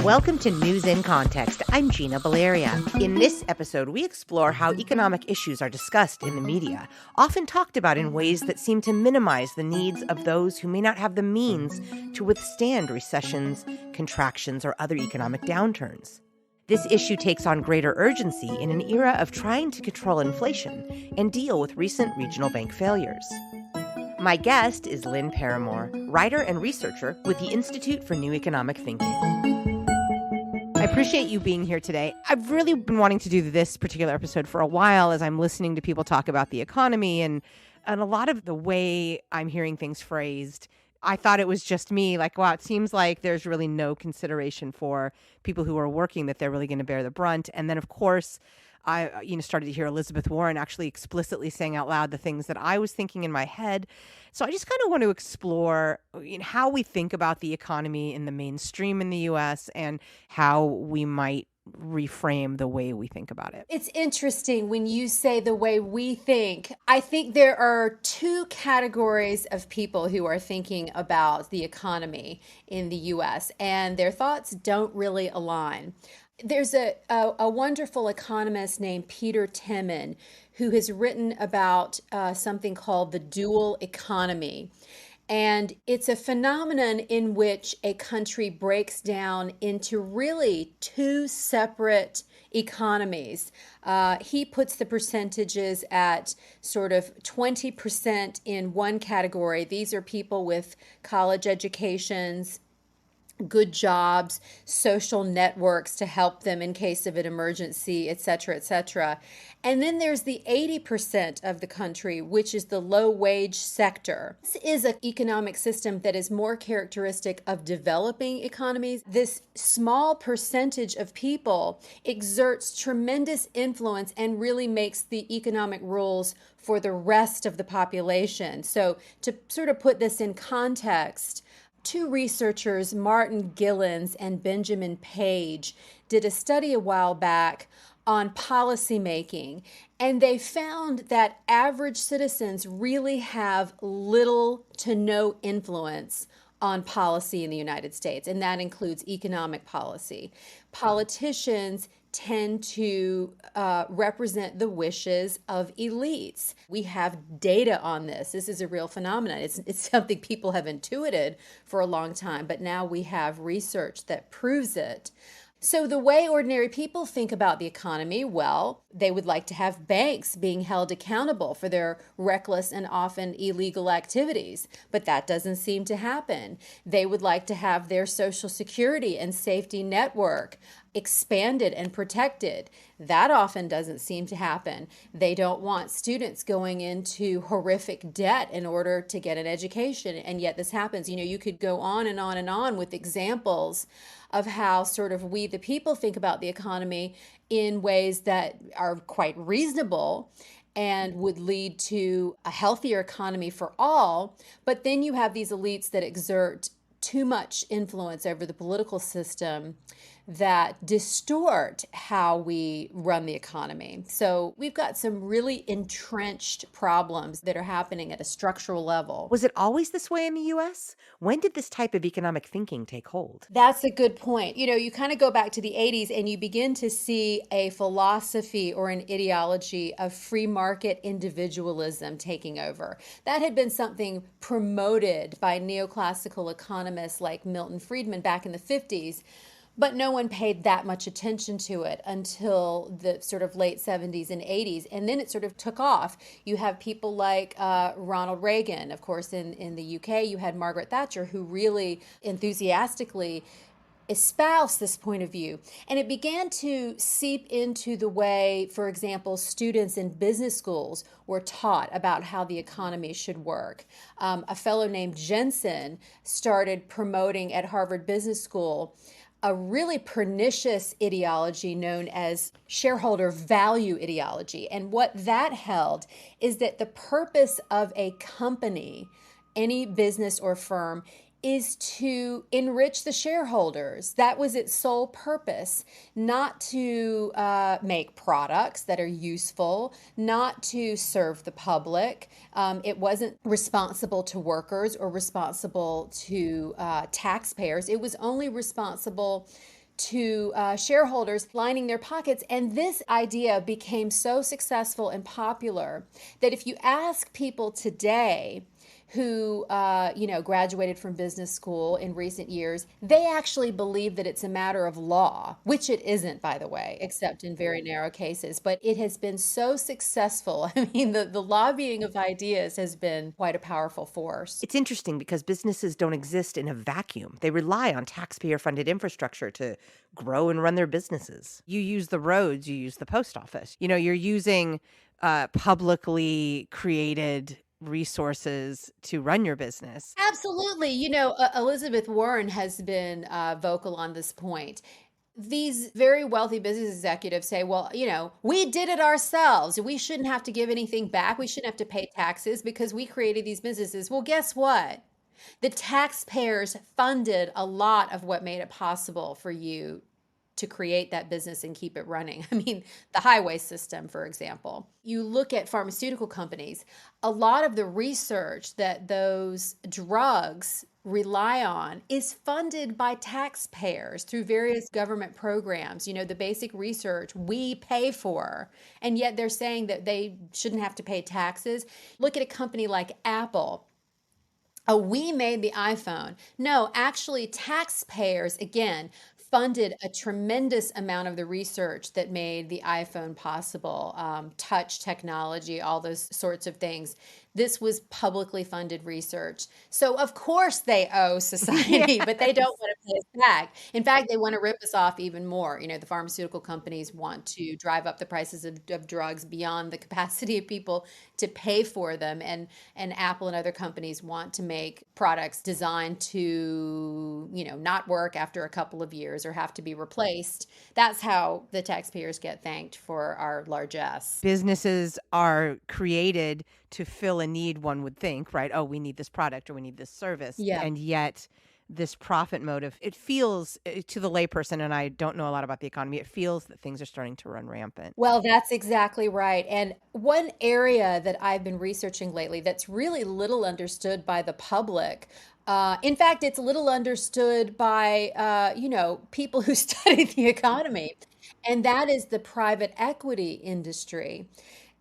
Welcome to News in Context. I'm Gina Valeria. In this episode, we explore how economic issues are discussed in the media, often talked about in ways that seem to minimize the needs of those who may not have the means to withstand recessions, contractions, or other economic downturns. This issue takes on greater urgency in an era of trying to control inflation and deal with recent regional bank failures. My guest is Lynn Parramore, writer and researcher with the Institute for New Economic Thinking. I appreciate you being here today. I've really been wanting to do this particular episode for a while as I'm listening to people talk about the economy and a lot of the way I'm hearing things phrased. I thought it was just me, like, wow, it seems like there's really no consideration for people who are working, that they're really going to bear the brunt. And then, of course, I started to hear Elizabeth Warren actually explicitly saying out loud the things that I was thinking in my head. So I just kind of want to explore how we think about the economy in the mainstream in the U.S. and how we might reframe the way we think about it. It's interesting when you say the way we think. I think there are two categories of people who are thinking about the economy in the U.S., and their thoughts don't really align. There's a wonderful economist named Peter Timmen who has written about something called the dual economy. And it's a phenomenon in which a country breaks down into really two separate economies. He puts the percentages at sort of 20% in one category. These are people with college educations, good jobs, social networks to help them in case of an emergency, et cetera, et cetera. And then there's the 80% of the country, which is the low-wage sector. This is an economic system that is more characteristic of developing economies. This small percentage of people exerts tremendous influence and really makes the economic rules for the rest of the population. So to sort of put this in context, two researchers, Martin Gillens and Benjamin Page, did a study a while back on policymaking, and they found that average citizens really have little to no influence on policy in the United States, and that includes economic policy. Politicians tend to represent the wishes of elites. We have data on this. This is a real phenomenon. It's something people have intuited for a long time, but now we have research that proves it. So the way ordinary people think about the economy, well, they would like to have banks being held accountable for their reckless and often illegal activities, but that doesn't seem to happen. They would like to have their Social Security and safety network expanded and protected. That often doesn't seem to happen. They don't want students going into horrific debt in order to get an education, and yet this happens. You could go on and on and on with examples of how sort of we the people think about the economy in ways that are quite reasonable and would lead to a healthier economy for all. But then you have these elites that exert too much influence over the political system that distort how we run the economy. So we've got some really entrenched problems that are happening at a structural level. Was it always this way in the U.S.? When did this type of economic thinking take hold? That's a good point. You kind of go back to the 80s and you begin to see a philosophy or an ideology of free market individualism taking over. That had been something promoted by neoclassical economists like Milton Friedman back in the 50s. But no one paid that much attention to it until the sort of late 70s and 80s. And then it sort of took off. You have people like Ronald Reagan. Of course, in the UK, you had Margaret Thatcher, who really enthusiastically espoused this point of view. And it began to seep into the way, for example, students in business schools were taught about how the economy should work. A fellow named Jensen started promoting at Harvard Business School a really pernicious ideology known as shareholder value ideology. And what that held is that the purpose of a company, any business or firm, is to enrich the shareholders. That was its sole purpose, not to make products that are useful, not to serve the public. It wasn't responsible to workers or responsible to taxpayers. It was only responsible to shareholders lining their pockets. And this idea became so successful and popular that if you ask people today who graduated from business school in recent years, they actually believe that it's a matter of law, which it isn't, by the way, except in very narrow cases. But it has been so successful. I mean, the lobbying of ideas has been quite a powerful force. It's interesting because businesses don't exist in a vacuum. They rely on taxpayer-funded infrastructure to grow and run their businesses. You use the roads, you use the post office. You're using publicly created resources to run your business. Absolutely. Elizabeth Warren has been vocal on this point. These very wealthy business executives say, well, we did it ourselves. We shouldn't have to give anything back. We shouldn't have to pay taxes because we created these businesses. Well, guess what? The taxpayers funded a lot of what made it possible for you to create that business and keep it running. I mean, the highway system, for example. You look at pharmaceutical companies, a lot of the research that those drugs rely on is funded by taxpayers through various government programs. The basic research we pay for, and yet they're saying that they shouldn't have to pay taxes. Look at a company like Apple. Oh, we made the iPhone. No, actually, taxpayers, again, funded a tremendous amount of the research that made the iPhone possible, touch technology, all those sorts of things. This was publicly funded research. So, of course, they owe society, but they don't want to pay us back. In fact, they want to rip us off even more. The pharmaceutical companies want to drive up the prices of drugs beyond the capacity of people to pay for them. And Apple and other companies want to make products designed to, not work after a couple of years or have to be replaced. That's how the taxpayers get thanked for our largesse. Businesses are created to fill a need, one would think, right? Oh, we need this product or we need this service. Yeah. And yet this profit motive, it feels to the layperson, and I don't know a lot about the economy, it feels that things are starting to run rampant. Well, that's exactly right. And one area that I've been researching lately that's really little understood by the public, in fact, it's little understood by, people who study the economy, and that is the private equity industry.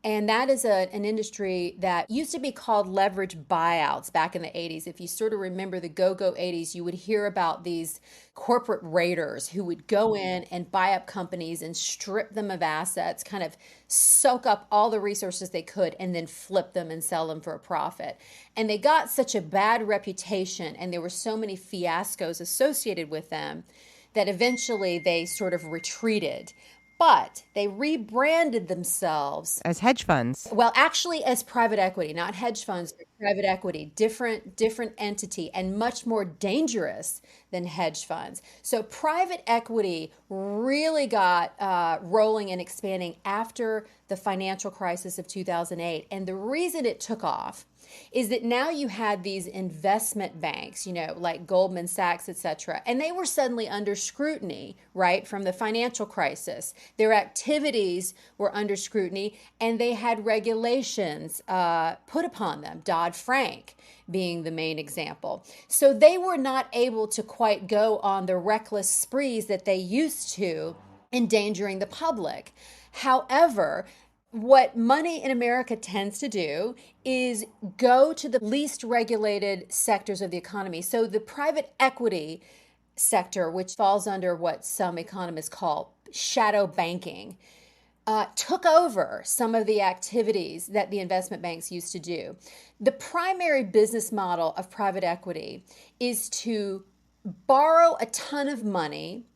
And that is an industry that used to be called leverage buyouts back in the 80s. If you sort of remember the go-go 80s, you would hear about these corporate raiders who would go in and buy up companies and strip them of assets, kind of soak up all the resources they could, and then flip them and sell them for a profit. And they got such a bad reputation, and there were so many fiascos associated with them that eventually they sort of retreated. But they rebranded themselves as hedge funds. Well, actually as private equity, not hedge funds, but private equity, different entity, and much more dangerous than hedge funds. So private equity really got rolling and expanding after the financial crisis of 2008. And the reason it took off is that now you had these investment banks, like Goldman Sachs, et cetera, and they were suddenly under scrutiny, right, from the financial crisis. Their activities were under scrutiny, and they had regulations put upon them, Dodd-Frank being the main example. So they were not able to quite go on the reckless sprees that they used to, endangering the public. However, what money in America tends to do is go to the least regulated sectors of the economy. So the private equity sector, which falls under what some economists call shadow banking, took over some of the activities that the investment banks used to do. The primary business model of private equity is to borrow a ton of money,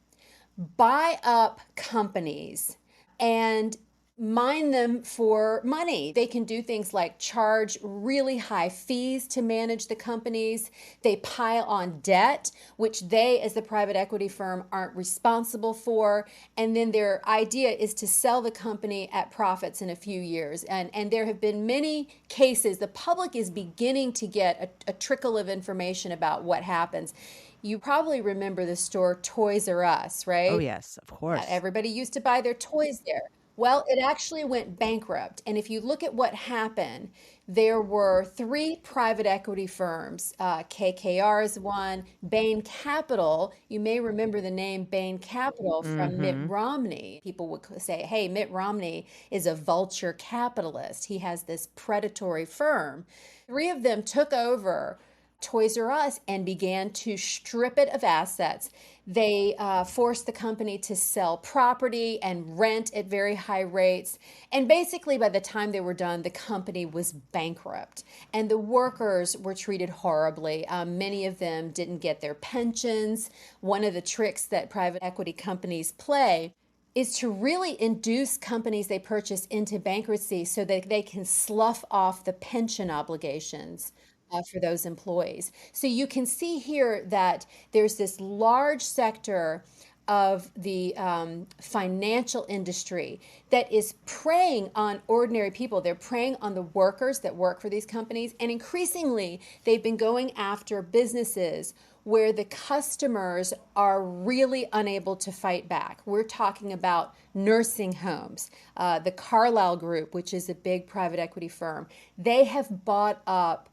buy up companies, and mine them for money. They can do things like charge really high fees to manage the companies. They pile on debt, which they, as the private equity firm, aren't responsible for. And then their idea is to sell the company at profits in a few years. And there have been many cases. The public is beginning to get a trickle of information about what happens. You probably remember the store Toys R Us, right? Oh, yes, of course. Everybody used to buy their toys there. Well, it actually went bankrupt. And if you look at what happened, There were three private equity firms. KKR is one. Bain Capital, you may remember the name Bain Capital from Mitt Mm-hmm. Romney. People would say, hey, Mitt Romney is a vulture capitalist. He has this predatory firm. Three of them took over Toys R Us and began to strip it of assets. They forced the company to sell property and rent at very high rates. And basically, by the time they were done, the company was bankrupt. And the workers were treated horribly. Many of them didn't get their pensions. One of the tricks that private equity companies play is to really induce companies they purchase into bankruptcy so that they can slough off the pension obligations for those employees. So you can see here that there's this large sector of the financial industry that is preying on ordinary people. They're preying on the workers that work for these companies. And increasingly, they've been going after businesses where the customers are really unable to fight back. We're talking about nursing homes. The Carlyle Group, which is a big private equity firm, they have bought up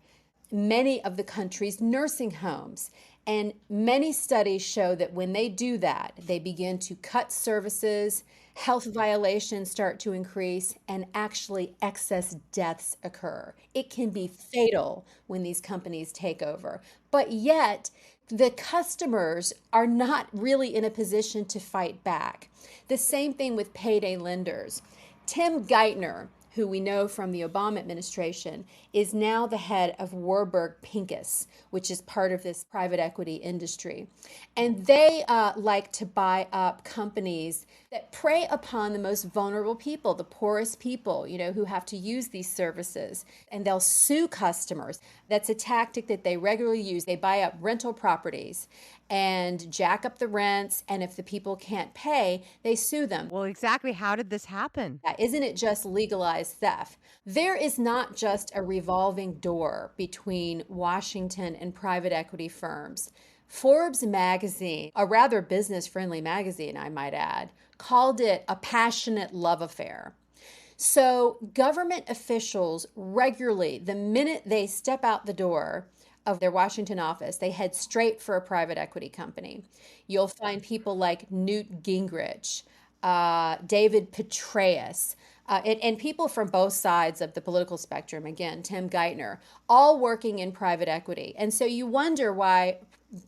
many of the country's nursing homes. And many studies show that when they do that, they begin to cut services, health violations start to increase, and actually excess deaths occur. It can be fatal when these companies take over. But yet, the customers are not really in a position to fight back. The same thing with payday lenders. Tim Geithner, who we know from the Obama administration, is now the head of Warburg Pincus, which is part of this private equity industry. And they like to buy up companies that prey upon the most vulnerable people, the poorest people, who have to use these services. And they'll sue customers. That's a tactic that they regularly use. They buy up rental properties and jack up the rents. And if the people can't pay, they sue them. Well, exactly. How did this happen? Isn't it just legalized theft? There is not just a revolving door between Washington and private equity firms. Forbes magazine, a rather business-friendly magazine, I might add, called it a passionate love affair. So government officials regularly, the minute they step out the door of their Washington office, they head straight for a private equity company. You'll find people like Newt Gingrich, David Petraeus, and people from both sides of the political spectrum, again, Tim Geithner, all working in private equity. And so you wonder why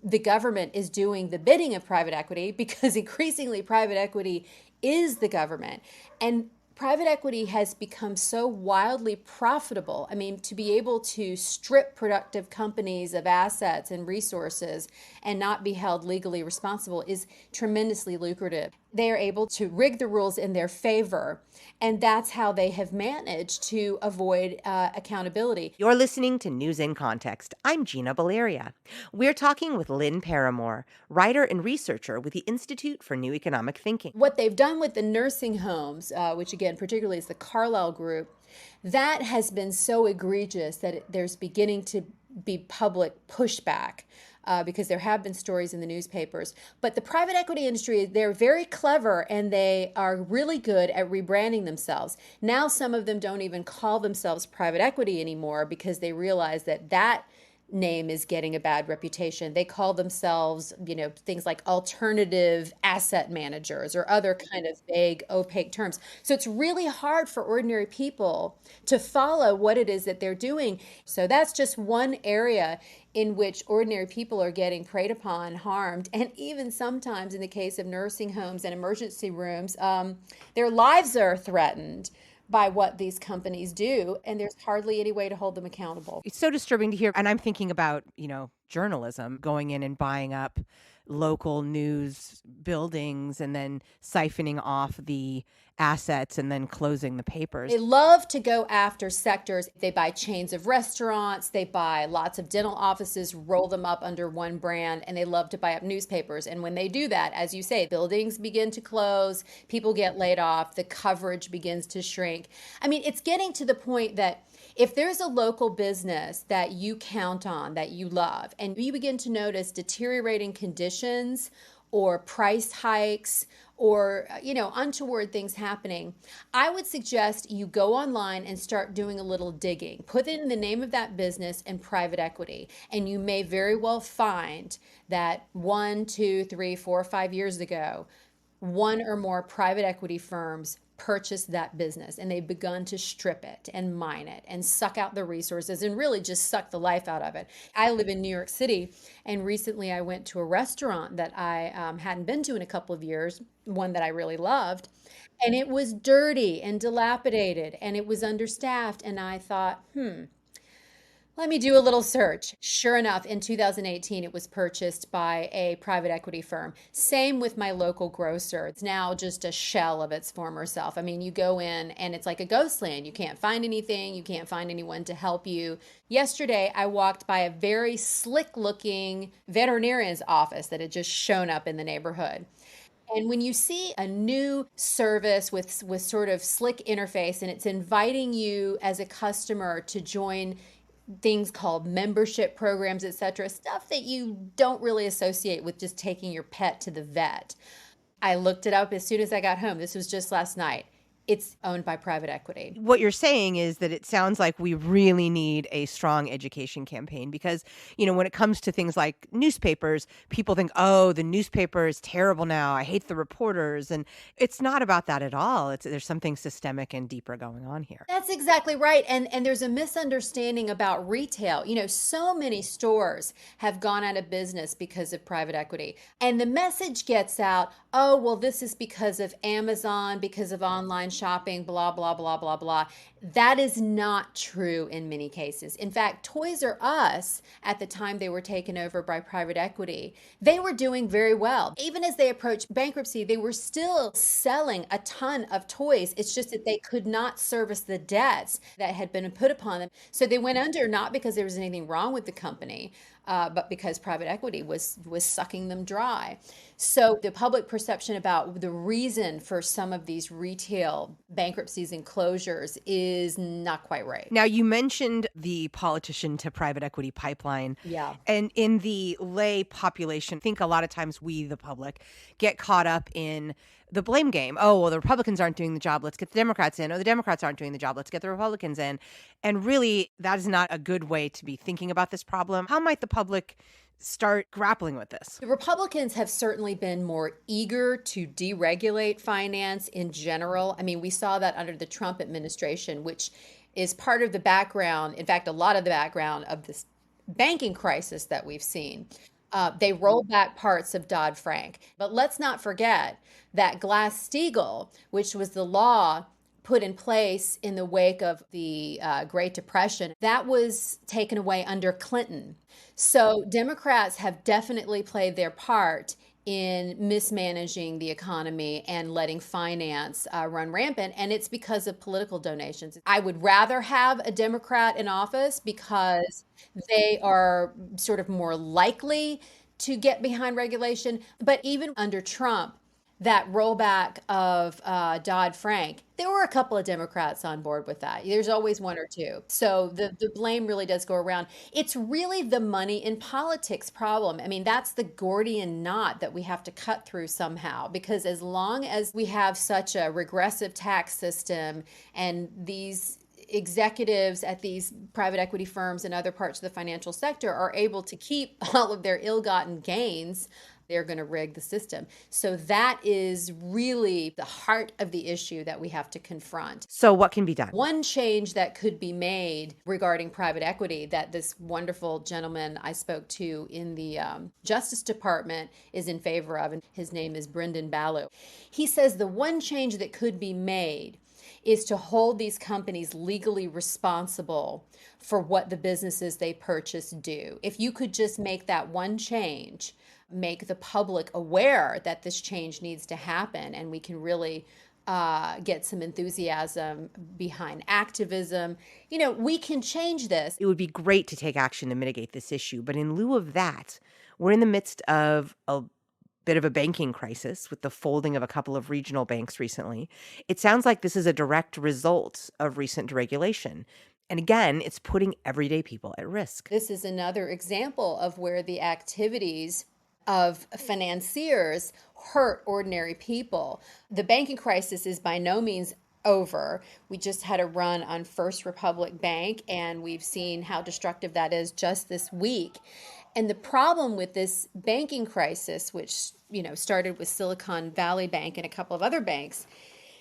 the government is doing the bidding of private equity, because increasingly private equity is the government. And private equity has become so wildly profitable. I mean, to be able to strip productive companies of assets and resources and not be held legally responsible is tremendously lucrative. They are able to rig the rules in their favor, and that's how they have managed to avoid accountability. You're listening to News in Context. I'm Gina Valeria. We're talking with Lynn Parramore, writer and researcher with the Institute for New Economic Thinking. What they've done with the nursing homes, which again, particularly is the Carlyle Group, that has been so egregious that there's beginning to be public pushback. Because there have been stories in the newspapers. But the private equity industry, they're very clever and they are really good at rebranding themselves. Now some of them don't even call themselves private equity anymore because they realize that that name is getting a bad reputation. They call themselves, things like alternative asset managers or other kind of vague, opaque terms. So it's really hard for ordinary people to follow what it is that they're doing. So that's just one area in which ordinary people are getting preyed upon, harmed, and even sometimes in the case of nursing homes and emergency rooms, their lives are threatened by what these companies do, and there's hardly any way to hold them accountable. It's so disturbing to hear. And I'm thinking about, journalism, going in and buying up local news buildings and then siphoning off the assets and then closing the papers. They love to go after sectors. They buy chains of restaurants, they buy lots of dental offices, roll them up under one brand, and they love to buy up newspapers. And when they do that, as you say, buildings begin to close, people get laid off, the coverage begins to shrink. I mean, it's getting to the point that if there's a local business that you count on, that you love, and you begin to notice deteriorating conditions or price hikes or untoward things happening, I would suggest you go online and start doing a little digging. Put in the name of that business and private equity, and you may very well find that 1, 2, 3, 4, 5 years ago, one or more private equity firms purchased that business, and they've begun to strip it and mine it and suck out the resources and really just suck the life out of it. I live in New York City, and recently I went to a restaurant that I hadn't been to in a couple of years, one that I really loved, and it was dirty and dilapidated and it was understaffed. And I thought, let me do a little search. Sure enough, in 2018, it was purchased by a private equity firm. Same with my local grocer. It's now just a shell of its former self. I mean, you go in and it's like a ghost land. You can't find anything. You can't find anyone to help you. Yesterday, I walked by a very slick looking veterinarian's office that had just shown up in the neighborhood. And when you see a new service with sort of slick interface and it's inviting you as a customer to join things called membership programs, etc., stuff that you don't really associate with just taking your pet to the vet. I looked it up as soon as I got home. This was just last night. It's owned by private equity. What you're saying is that it sounds like we really need a strong education campaign because, when it comes to things like newspapers, people think, oh, the newspaper is terrible now. I hate the reporters. And it's not about that at all. There's something systemic and deeper going on here. That's exactly right. And there's a misunderstanding about retail. So many stores have gone out of business because of private equity. And the message gets out, oh, well, this is because of Amazon, because of online shopping, blah, blah, blah, blah, blah. That is not true in many cases. In fact, Toys R Us, at the time they were taken over by private equity, they were doing very well. Even as they approached bankruptcy, they were still selling a ton of toys. It's just that they could not service the debts that had been put upon them. So they went under, not because there was anything wrong with the company, but because private equity was sucking them dry. So the public perception about the reason for some of these retail bankruptcies and closures is not quite right. Now, you mentioned the politician to private equity pipeline. Yeah. And in the lay population, I think a lot of times we, the public, get caught up in the blame game. Oh, well, the Republicans aren't doing the job. Let's get the Democrats in. Oh, the Democrats aren't doing the job. Let's get the Republicans in. And really, that is not a good way to be thinking about this problem. How might the public start grappling with this? The Republicans have certainly been more eager to deregulate finance in general. I mean, we saw that under the Trump administration, which is part of the background, in fact, a lot of the background of this banking crisis that we've seen. They rolled back parts of Dodd-Frank. But let's not forget that Glass-Steagall, which was the law put in place in the wake of the Great Depression, that was taken away under Clinton. So Democrats have definitely played their part in mismanaging the economy and letting finance run rampant. And it's because of political donations. I would rather have a Democrat in office because they are sort of more likely to get behind regulation. But even under Trump, that rollback of Dodd-Frank, there were a couple of Democrats on board with that. There's always one or two. So the blame really does go around. It's really the money in politics problem. I mean, that's the Gordian knot that we have to cut through somehow, because as long as we have such a regressive tax system and these executives at these private equity firms and other parts of the financial sector are able to keep all of their ill-gotten gains, they're going to rig the system. So that is really the heart of the issue that we have to confront. So what can be done? One change that could be made regarding private equity that this wonderful gentleman I spoke to in the Justice Department is in favor of, and his name is Brendan Ballou. He says the one change that could be made is to hold these companies legally responsible for what the businesses they purchase do. If you could just make that one change, make the public aware that this change needs to happen, and we can really get some enthusiasm behind activism, we can change this. It would be great to take action to mitigate this issue. But in lieu of that, we're in the midst of a bit of a banking crisis with the folding of a couple of regional banks recently. It sounds like this is a direct result of recent deregulation. And again, it's putting everyday people at risk. This is another example of where the activities of financiers hurt ordinary people. The banking crisis is by no means over. We just had a run on First Republic Bank, and we've seen how destructive that is just this week. And the problem with this banking crisis, which started with Silicon Valley Bank and a couple of other banks,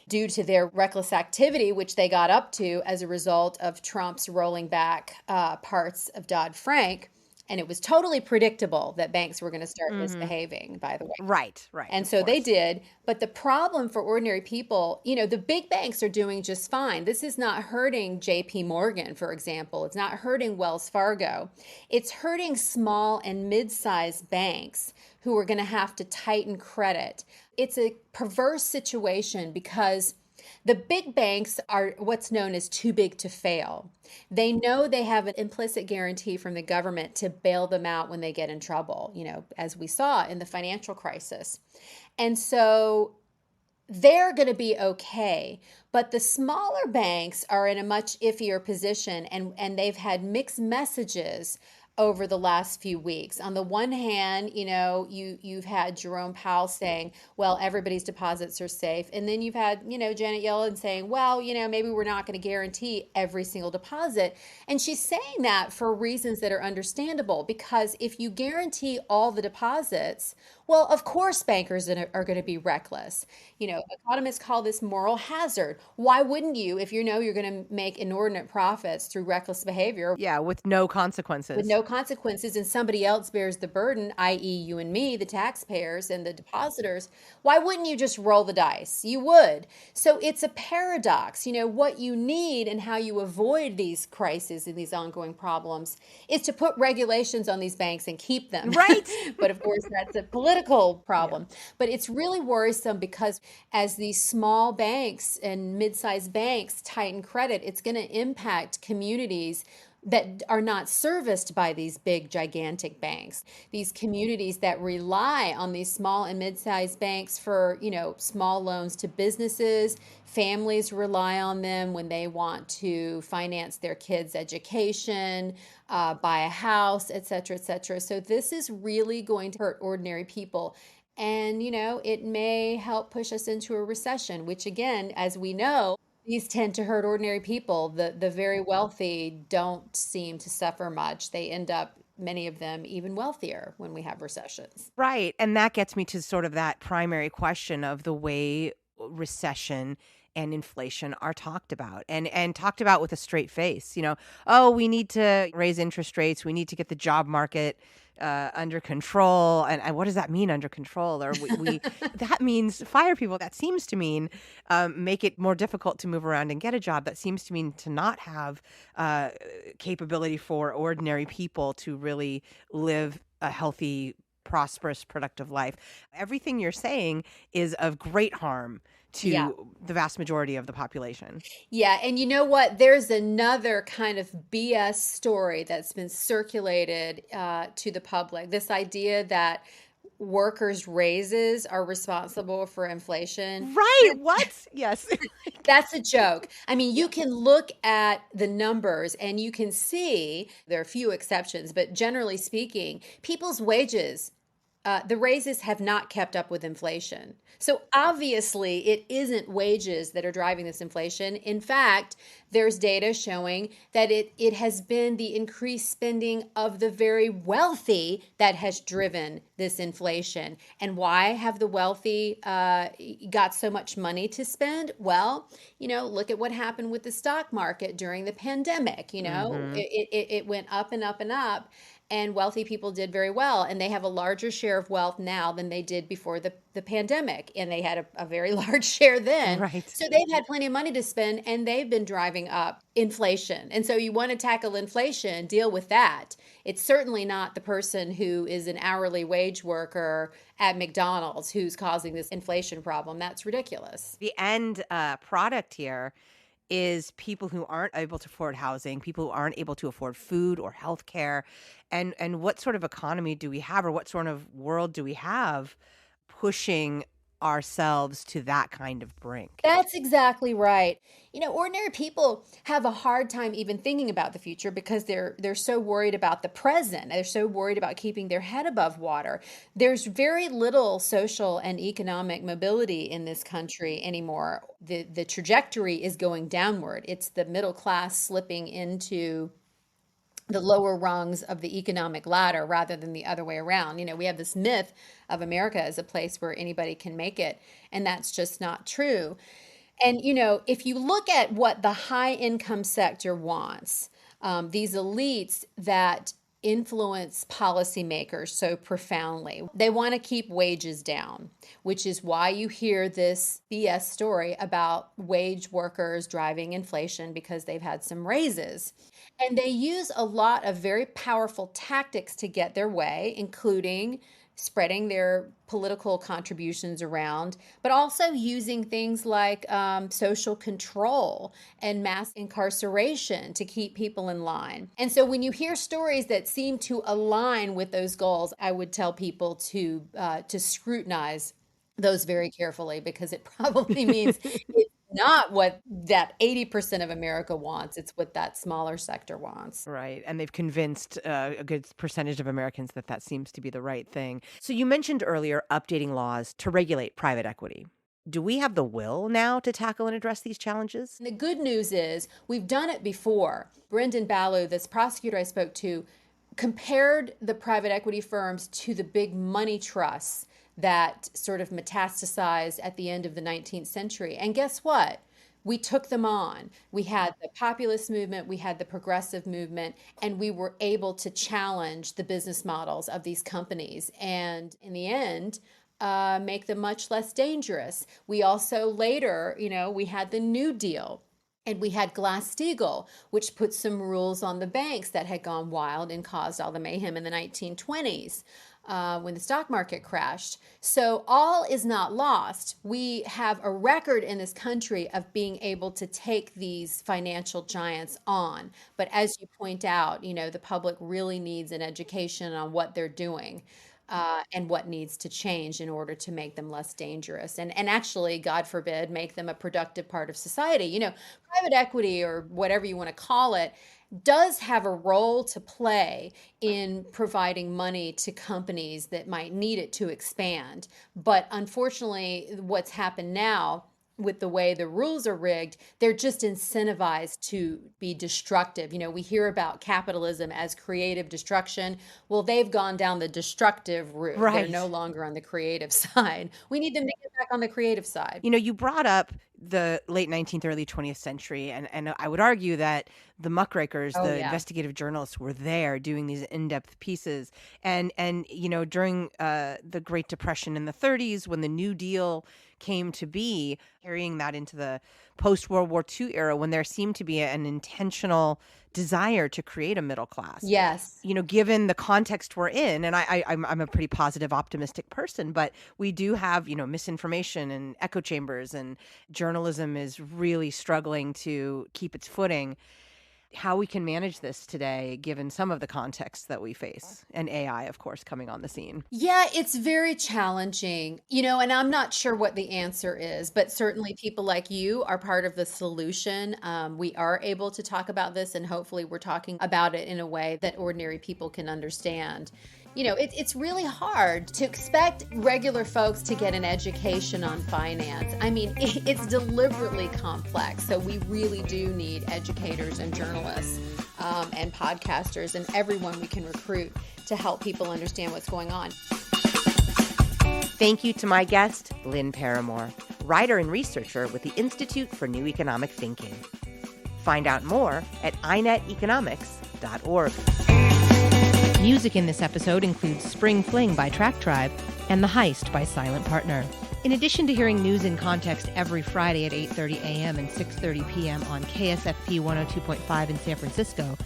due to their reckless activity, which they got up to as a result of Trump's rolling back parts of Dodd-Frank. And it was totally predictable that banks were going to start misbehaving, by the way. Right. And Of so they course. did. But the problem for ordinary people, the big banks are doing just fine. This is not hurting JP Morgan, for example. It's not hurting Wells Fargo. It's hurting small and mid-sized banks who are going to have to tighten credit. It's a perverse situation because the big banks are what's known as too big to fail. They know they have an implicit guarantee from the government to bail them out when they get in trouble, as we saw in the financial crisis. And so they're going to be okay. But the smaller banks are in a much iffier position, and they've had mixed messages over the last few weeks. On the one hand, you've had Jerome Powell saying, well, everybody's deposits are safe. And then you've had, Janet Yellen saying, well, maybe we're not going to guarantee every single deposit. And she's saying that for reasons that are understandable, because if you guarantee all the deposits, well, of course, bankers are going to be reckless. Economists call this moral hazard. Why wouldn't you, if you're going to make inordinate profits through reckless behavior? Yeah, with no consequences. With no consequences, and somebody else bears the burden, i.e. you and me, the taxpayers and the depositors, why wouldn't you just roll the dice? You would. So it's a paradox. What you need and how you avoid these crises and these ongoing problems is to put regulations on these banks and keep them. Right. But of course, that's a political problem. Yeah. But it's really worrisome because as these small banks and mid-sized banks tighten credit, it's going to impact communities that are not serviced by these big, gigantic banks. These communities that rely on these small and mid-sized banks for, small loans to businesses. Families rely on them when they want to finance their kids' education, buy a house, et cetera, et cetera. So this is really going to hurt ordinary people. And, it may help push us into a recession, which again, as we know, these tend to hurt ordinary people. The very wealthy don't seem to suffer much. They end up, many of them, even wealthier when we have recessions. Right. And that gets me to sort of that primary question of the way recession and inflation are talked about and talked about with a straight face. Oh, we need to raise interest rates. We need to get the job market under control. And what does that mean, under control? Or we that means fire people. That seems to mean make it more difficult to move around and get a job. That seems to mean to not have capability for ordinary people to really live a healthy, prosperous, productive life. Everything you're saying is of great harm to the vast majority of the population. Yeah. And you know what? There's another kind of BS story that's been circulated to the public. This idea that workers' raises are responsible for inflation. Right. What? Yes. That's a joke. I mean, you can look at the numbers and you can see there are a few exceptions, but generally speaking, people's wages, the raises have not kept up with inflation. So obviously, it isn't wages that are driving this inflation. In fact, there's data showing that it has been the increased spending of the very wealthy that has driven this inflation. And why have the wealthy got so much money to spend? Well, look at what happened with the stock market during the pandemic. It went up and up and up. And wealthy people did very well. And they have a larger share of wealth now than they did before the pandemic. And they had a very large share then. Right. So they've had plenty of money to spend, and they've been driving up inflation. And so you want to tackle inflation, deal with that. It's certainly not the person who is an hourly wage worker at McDonald's who's causing this inflation problem. That's ridiculous. The end product here is people who aren't able to afford housing, people who aren't able to afford food or health care. And what sort of economy do we have, or what sort of world do we have pushing ourselves to that kind of brink. That's exactly right. Ordinary people have a hard time even thinking about the future because they're so worried about the present. They're so worried about keeping their head above water. There's very little social and economic mobility in this country anymore. The trajectory is going downward. It's the middle class slipping into the lower rungs of the economic ladder rather than the other way around. We have this myth of America as a place where anybody can make it, and that's just not true. And, if you look at what the high income sector wants, these elites that influence policymakers so profoundly, they want to keep wages down, which is why you hear this BS story about wage workers driving inflation because they've had some raises. And they use a lot of very powerful tactics to get their way, including spreading their political contributions around, but also using things like social control and mass incarceration to keep people in line. And so when you hear stories that seem to align with those goals, I would tell people to scrutinize those very carefully, because it probably means it's not what that 80% of America wants. It's what that smaller sector wants. Right. And they've convinced a good percentage of Americans that seems to be the right thing. So you mentioned earlier updating laws to regulate private equity. Do we have the will now to tackle and address these challenges? And the good news is we've done it before. Brendan Ballou, this prosecutor I spoke to, compared the private equity firms to the big money trusts that sort of metastasized at the end of the 19th century. And guess what? We took them on. We had the populist movement, we had the progressive movement, and we were able to challenge the business models of these companies. And in the end, make them much less dangerous. We also later, we had the New Deal. And we had Glass-Steagall, which put some rules on the banks that had gone wild and caused all the mayhem in the 1920s. When the stock market crashed. So all is not lost. We have a record in this country of being able to take these financial giants on. But as you point out, the public really needs an education on what they're doing. And what needs to change in order to make them less dangerous and actually, God forbid, make them a productive part of society. Private equity, or whatever you want to call it, does have a role to play in providing money to companies that might need it to expand. But unfortunately, what's happened now with the way the rules are rigged, they're just incentivized to be destructive. We hear about capitalism as creative destruction. Well, they've gone down the destructive route. Right. They're no longer on the creative side. We need them to get back on the creative side. You brought up the late 19th, early 20th century, and I would argue that the muckrakers, investigative journalists, were there doing these in-depth pieces. And during the Great Depression in the 30s, when the New Deal came to be, carrying that into the post-World War II era, when there seemed to be an intentional desire to create a middle class. Yes. Given the context we're in, and I'm a pretty positive, optimistic person, but we do have, misinformation and echo chambers, and journalism is really struggling to keep its footing. How we can manage this today, given some of the context that we face, and AI, of course, coming on the scene. Yeah, it's very challenging, and I'm not sure what the answer is, but certainly people like you are part of the solution. We are able to talk about this, and hopefully we're talking about it in a way that ordinary people can understand. It's really hard to expect regular folks to get an education on finance. I mean, it's deliberately complex. So we really do need educators and journalists and podcasters and everyone we can recruit to help people understand what's going on. Thank you to my guest, Lynn Parramore, writer and researcher with the Institute for New Economic Thinking. Find out more at ineteconomics.org. Music in this episode includes Spring Fling by Track Tribe and The Heist by Silent Partner. In addition to hearing News in Context every Friday at 8:30 a.m. and 6:30 p.m. on KSFP 102.5 in San Francisco,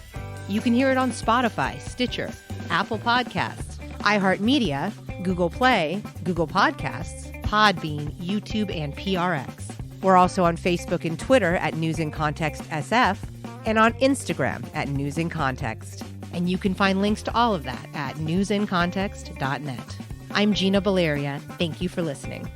you can hear it on Spotify, Stitcher, Apple Podcasts, iHeartMedia, Google Play, Google Podcasts, Podbean, YouTube, and PRX. We're also on Facebook and Twitter at News in Context SF, and on Instagram at News in Context. And you can find links to all of that at newsincontext.net. I'm Gina Valeria. Thank you for listening.